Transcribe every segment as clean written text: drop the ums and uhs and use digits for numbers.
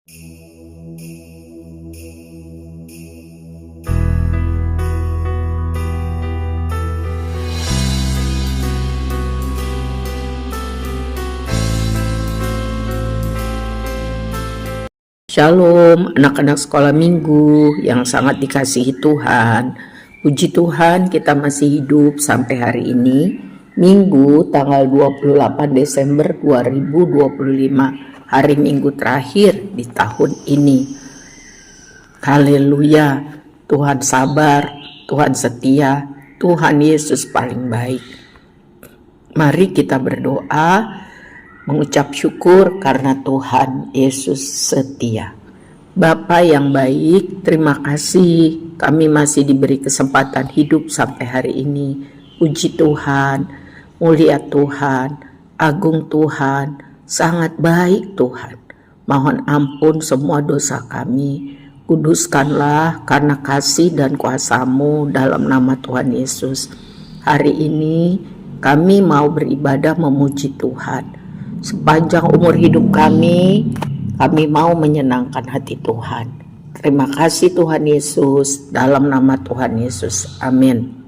Shalom anak-anak sekolah minggu yang sangat dikasihi Tuhan. Puji Tuhan kita masih hidup sampai hari ini, Minggu tanggal 28 Desember 2025, hari Minggu terakhir di tahun ini. Haleluya, Tuhan sabar, Tuhan setia, Tuhan Yesus paling baik. Mari kita berdoa, mengucap syukur karena Tuhan Yesus setia. Bapa yang baik, terima kasih kami masih diberi kesempatan hidup sampai hari ini. Puji Tuhan, mulia Tuhan, agung Tuhan, sangat baik Tuhan. Mohon ampun semua dosa kami. Kuduskanlah karena kasih dan kuasa-Mu dalam nama Tuhan Yesus. Hari ini kami mau beribadah memuji Tuhan. Sepanjang umur hidup kami mau menyenangkan hati Tuhan. Terima kasih Tuhan Yesus, dalam nama Tuhan Yesus. Amin.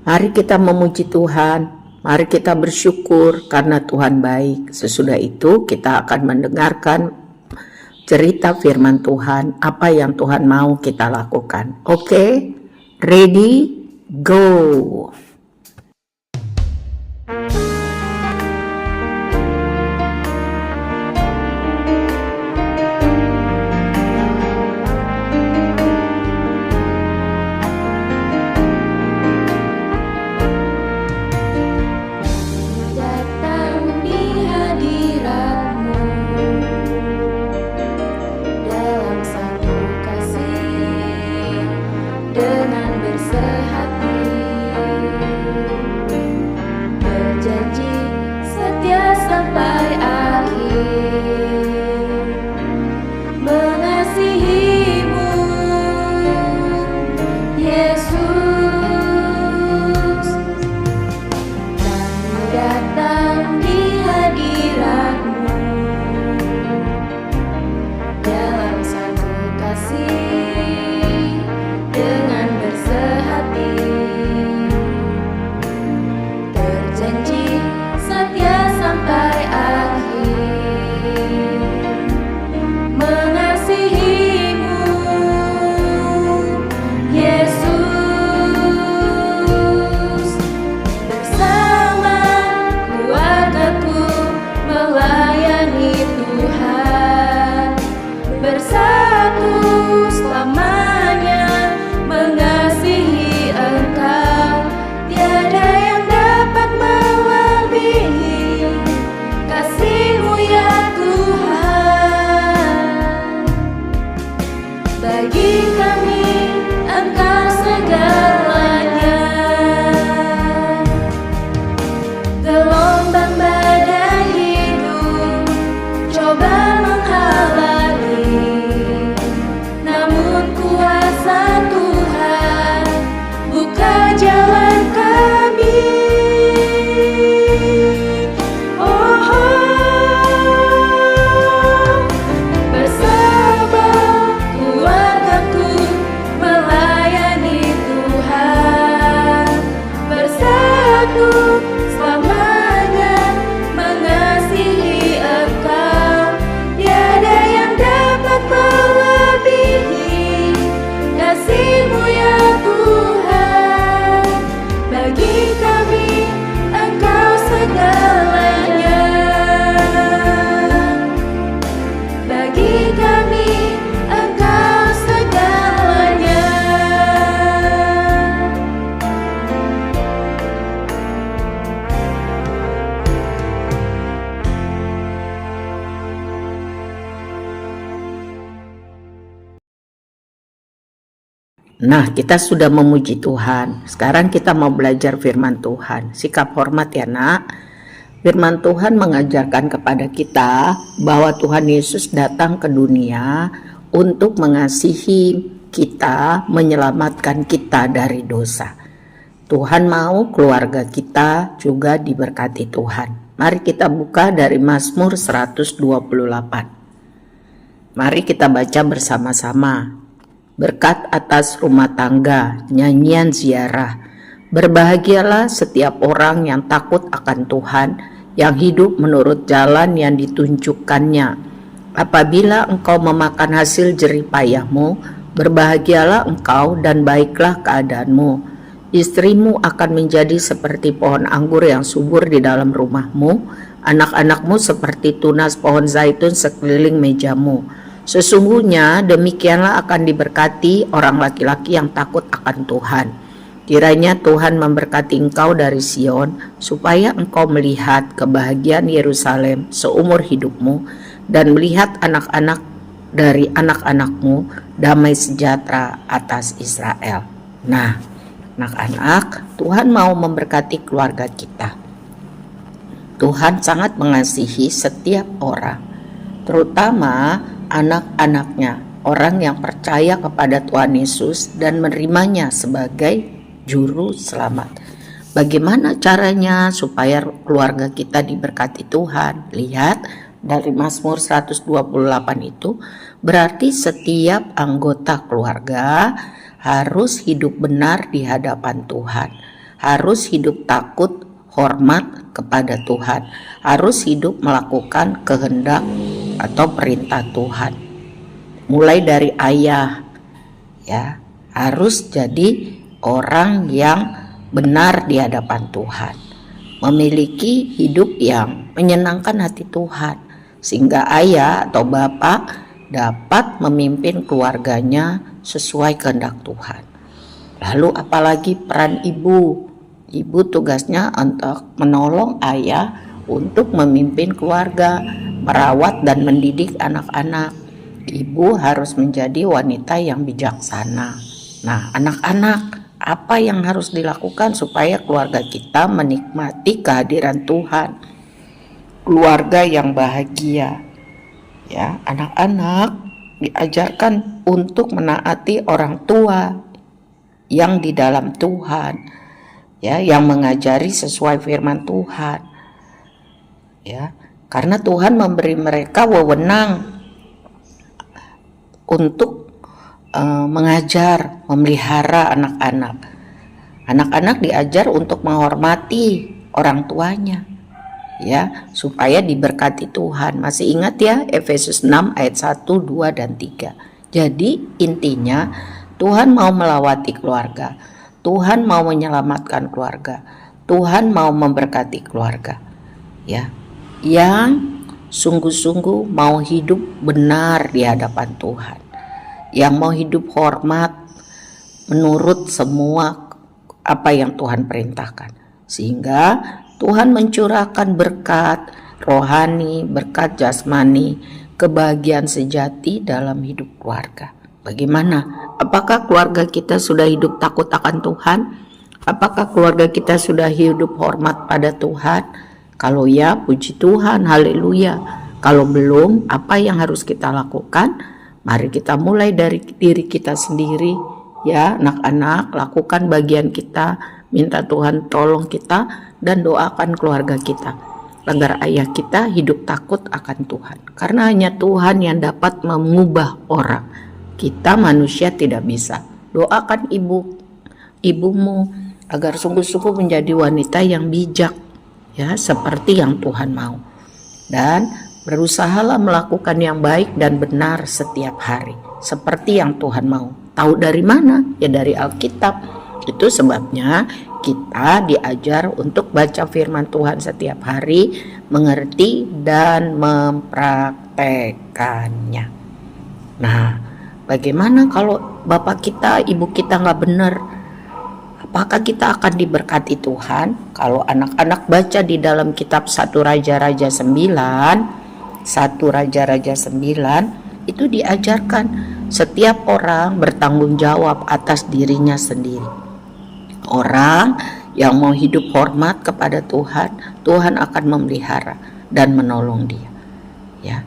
Mari kita memuji Tuhan, mari kita bersyukur karena Tuhan baik. Sesudah itu kita akan mendengarkan cerita firman Tuhan, apa yang Tuhan mau kita lakukan. Oke, ready, go. Nah, kita sudah memuji Tuhan. Sekarang kita mau belajar firman Tuhan. Sikap hormat ya nak. Firman Tuhan mengajarkan kepada kita bahwa Tuhan Yesus datang ke dunia untuk mengasihi kita, menyelamatkan kita dari dosa. Tuhan mau keluarga kita juga diberkati Tuhan. Mari kita buka dari Mazmur 128. Mari kita baca bersama-sama. Berkat atas rumah tangga, nyanyian ziarah. Berbahagialah setiap orang yang takut akan Tuhan, yang hidup menurut jalan yang ditunjukkannya. Apabila engkau memakan hasil jerih payahmu, berbahagialah engkau dan baiklah keadaanmu. Istrimu akan menjadi seperti pohon anggur yang subur di dalam rumahmu, anak-anakmu seperti tunas pohon zaitun sekeliling mejamu. Sesungguhnya demikianlah akan diberkati orang laki-laki yang takut akan Tuhan. Kiranya Tuhan memberkati engkau dari Sion, supaya engkau melihat kebahagiaan Yerusalem seumur hidupmu, dan melihat anak-anak dari anak-anakmu damai sejahtera atas Israel. Nah, anak-anak, Tuhan mau memberkati keluarga kita. Tuhan sangat mengasihi setiap orang, terutama anak-anaknya, orang yang percaya kepada Tuhan Yesus dan menerimanya sebagai juru selamat. Bagaimana caranya supaya keluarga kita diberkati Tuhan? Lihat dari Mazmur 128 itu, berarti setiap anggota keluarga harus hidup benar di hadapan Tuhan, harus hidup takut, hormat kepada Tuhan, harus hidup melakukan kehendak atau perintah Tuhan. Mulai dari ayah, ya, harus jadi orang yang benar di hadapan Tuhan, memiliki hidup yang menyenangkan hati Tuhan, sehingga ayah atau bapak dapat memimpin keluarganya sesuai kehendak Tuhan. Lalu apalagi peran ibu? Ibu tugasnya untuk menolong ayah untuk memimpin keluarga, merawat dan mendidik anak-anak. Ibu harus menjadi wanita yang bijaksana. Nah, anak-anak, apa yang harus dilakukan supaya keluarga kita menikmati kehadiran Tuhan? Keluarga yang bahagia. Ya, anak-anak diajarkan untuk menaati orang tua yang di dalam Tuhan, ya, yang mengajari sesuai firman Tuhan. Ya, karena Tuhan memberi mereka wewenang untuk mengajar, memelihara anak-anak. Anak-anak diajar untuk menghormati orang tuanya, ya, supaya diberkati Tuhan. Masih ingat ya Efesus 6 ayat 1, 2 dan 3. Jadi intinya Tuhan mau melawati keluarga, Tuhan mau menyelamatkan keluarga, Tuhan mau memberkati keluarga, ya, yang sungguh-sungguh mau hidup benar di hadapan Tuhan, yang mau hidup hormat menurut semua apa yang Tuhan perintahkan, sehingga Tuhan mencurahkan berkat rohani, berkat jasmani, kebahagiaan sejati dalam hidup keluarga. Bagaimana? Apakah keluarga kita sudah hidup takut akan Tuhan? Apakah keluarga kita sudah hidup hormat pada Tuhan? Kalau ya, puji Tuhan, haleluya. Kalau belum, apa yang harus kita lakukan? Mari kita mulai dari diri kita sendiri, ya anak-anak, lakukan bagian kita, minta Tuhan tolong kita, dan doakan keluarga kita agar ayah kita hidup takut akan Tuhan, karena hanya Tuhan yang dapat mengubah orang. Kita manusia tidak bisa. Doakan ibumu agar sungguh-sungguh menjadi wanita yang bijak, ya, seperti yang Tuhan mau, dan berusahalah melakukan yang baik dan benar setiap hari seperti yang Tuhan mau. Tahu dari mana? Ya dari Alkitab. Itu sebabnya kita diajar untuk baca firman Tuhan setiap hari, mengerti dan mempraktekannya. Nah, bagaimana kalau bapak kita, ibu kita nggak benar? Apakah kita akan diberkati Tuhan? Kalau anak-anak baca di dalam kitab 1 Raja-Raja 9, itu diajarkan setiap orang bertanggung jawab atas dirinya sendiri. Orang yang mau hidup hormat kepada Tuhan, Tuhan akan memelihara dan menolong dia. Ya,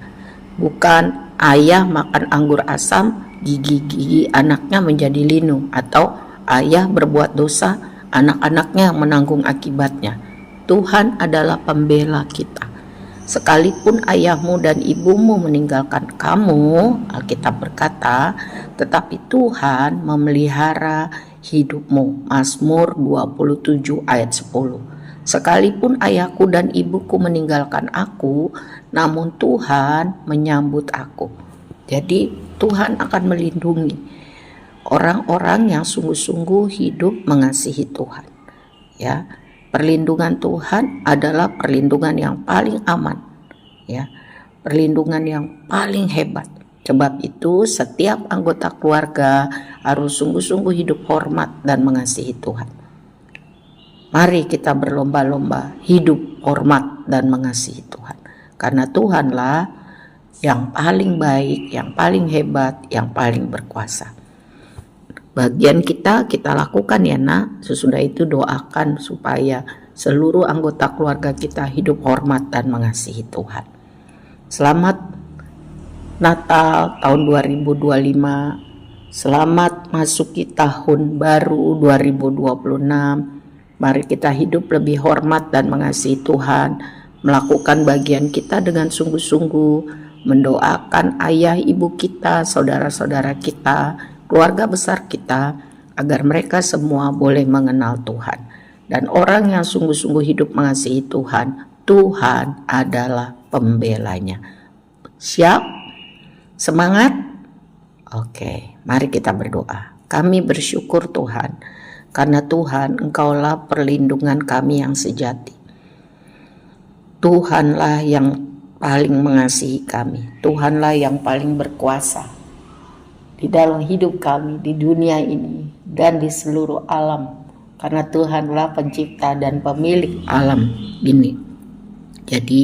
bukan ayah makan anggur asam, gigi-gigi anaknya menjadi linu, atau ayah berbuat dosa, anak-anaknya menanggung akibatnya. Tuhan adalah pembela kita. Sekalipun ayahmu dan ibumu meninggalkan kamu, Alkitab berkata, tetapi Tuhan memelihara hidupmu. Mazmur 27 ayat 10. Sekalipun ayahku dan ibuku meninggalkan aku, namun Tuhan menyambut aku. Jadi Tuhan akan melindungi orang-orang yang sungguh-sungguh hidup mengasihi Tuhan. Ya, perlindungan Tuhan adalah perlindungan yang paling aman, ya, perlindungan yang paling hebat. Sebab itu setiap anggota keluarga harus sungguh-sungguh hidup hormat dan mengasihi Tuhan. Mari kita berlomba-lomba hidup hormat dan mengasihi Tuhan, karena Tuhanlah yang paling baik, yang paling hebat, yang paling berkuasa. Bagian kita lakukan ya nak. Sesudah itu doakan supaya seluruh anggota keluarga kita hidup hormat dan mengasihi Tuhan. Selamat Natal tahun 2025. Selamat masuki tahun baru 2026. Mari kita hidup lebih hormat dan mengasihi Tuhan, melakukan bagian kita dengan sungguh-sungguh, mendoakan ayah ibu kita, saudara-saudara kita, keluarga besar kita, agar mereka semua boleh mengenal Tuhan. Dan orang yang sungguh-sungguh hidup mengasihi Tuhan, Tuhan adalah pembelanya. Siap? Semangat? Oke, mari kita berdoa. Kami bersyukur Tuhan, karena Tuhan Engkaulah perlindungan kami yang sejati. Tuhanlah yang paling mengasihi kami. Tuhanlah yang paling berkuasa di dalam hidup kami, di dunia ini, dan di seluruh alam. Karena Tuhanlah pencipta dan pemilik alam ini. Jadi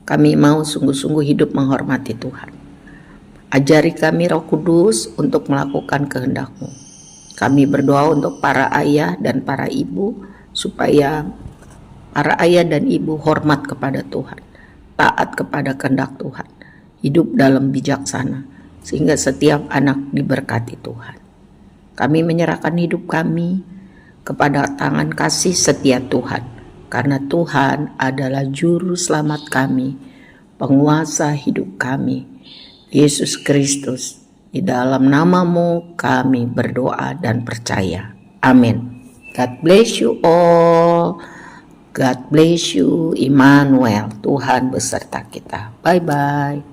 kami mau sungguh-sungguh hidup menghormati Tuhan. Ajari kami Roh Kudus untuk melakukan kehendak-Mu. Kami berdoa untuk para ayah dan para ibu, supaya para ayah dan ibu hormat kepada Tuhan, taat kepada kehendak Tuhan, hidup dalam bijaksana, sehingga setiap anak diberkati Tuhan. Kami menyerahkan hidup kami kepada tangan kasih setia Tuhan, karena Tuhan adalah juru selamat kami, penguasa hidup kami, Yesus Kristus. Di dalam nama-Mu kami berdoa dan percaya. Amin. God bless you all. God bless you, Immanuel. Tuhan beserta kita. Bye-bye.